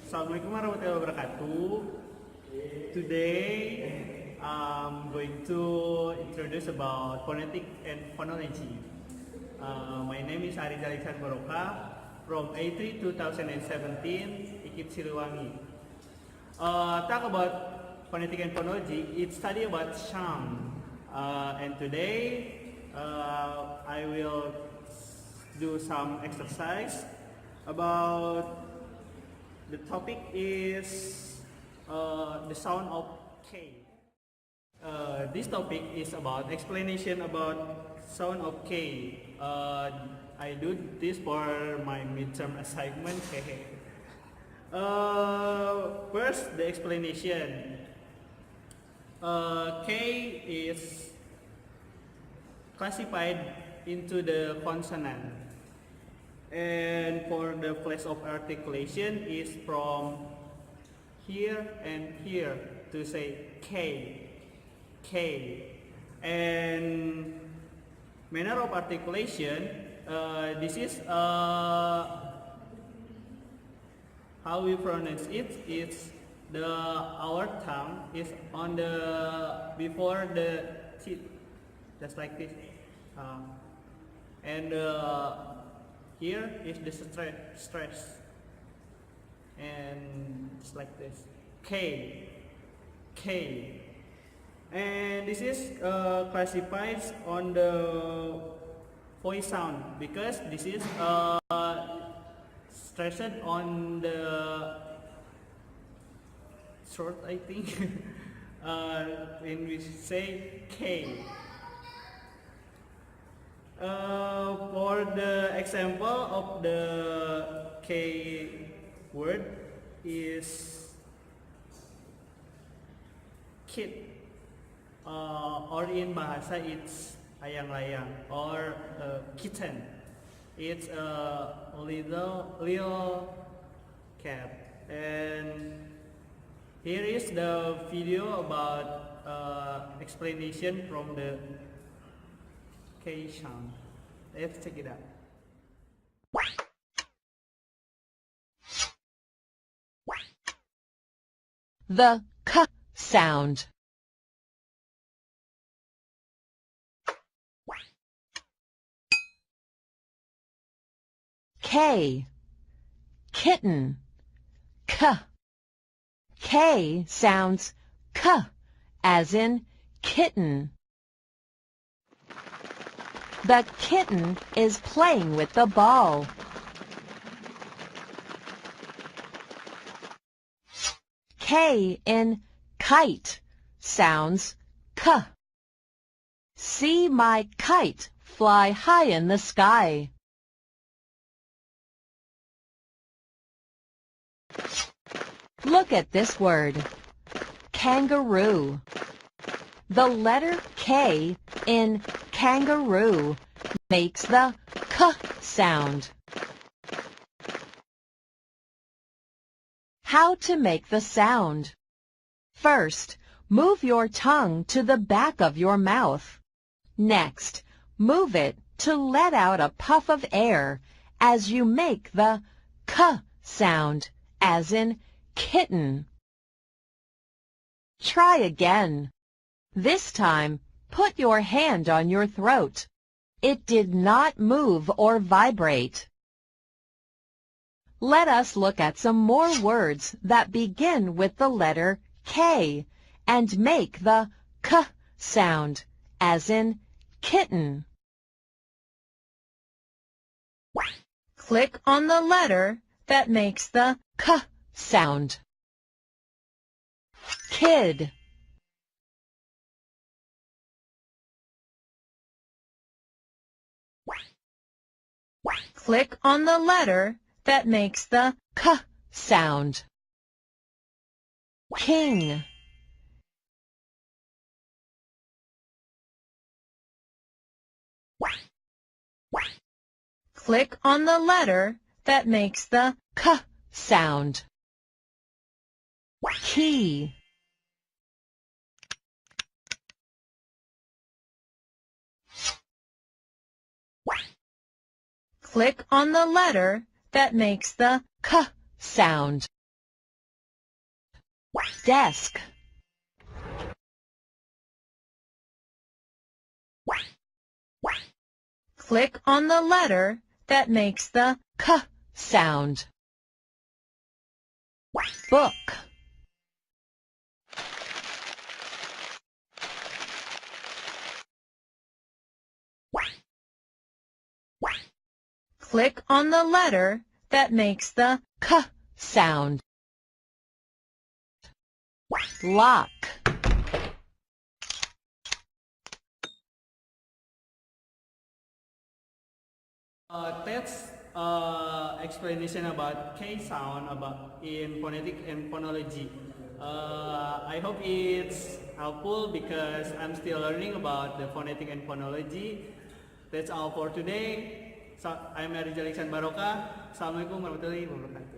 Assalamualaikum warahmatullahi wabarakatuh. Today, I'm going to introduce about phonetic and phonology. My name is Arizal Ikhsan B from A3 2017, Ikip Siliwangi. Talk about phonetic and phonology, it's study about sound. And today, I will do some exercise about the topic is the sound of K. This topic is about explanation about sound of K. I do this for my midterm assignment. First, the explanation. K is classified into the consonant. And for the place of articulation is from here and here to say K, K. And manner of articulation, this is how we pronounce it. It's our tongue is on the before the teeth, just like this, and here is the stress, and it's like this, K, K. And this is classified on the voice sound because this is stressed on the throat, I think, when we say K. For the example of the K word is kid, or in bahasa it's ayang-layang, or kitten. It's a little cat. And here is the video about explanation from the K sound. Let's check it out. The K sound. K, kitten, K. K sounds K, as in kitten. The kitten is playing with the ball. K in kite sounds K. See my kite fly high in the sky. Look at this word, kangaroo. The letter K in kangaroo makes the K sound. How to make the sound? First, move your tongue to the back of your mouth. Next, move it to let out a puff of air as you make the K sound, as in kitten. Try again. This time, put your hand on your throat. It did not move or vibrate. Let us look at some more words that begin with the letter K and make the K sound, as in kitten. Click on the letter that makes the K sound. Kid. Click on the letter that makes the K sound. King. Click on the letter that makes the K sound. Key. Click on the letter that makes the K sound. desk, click on the letter that makes the k sound. Book, click on the letter that makes the k sound. Lock, That's explanation about K sound about in phonetic and phonology. I hope it's helpful because I'm still learning about the phonetic and phonology. That's all for today. So, I'm Arizal Ikhsan B. Assalamualaikum warahmatullahi wabarakatuh.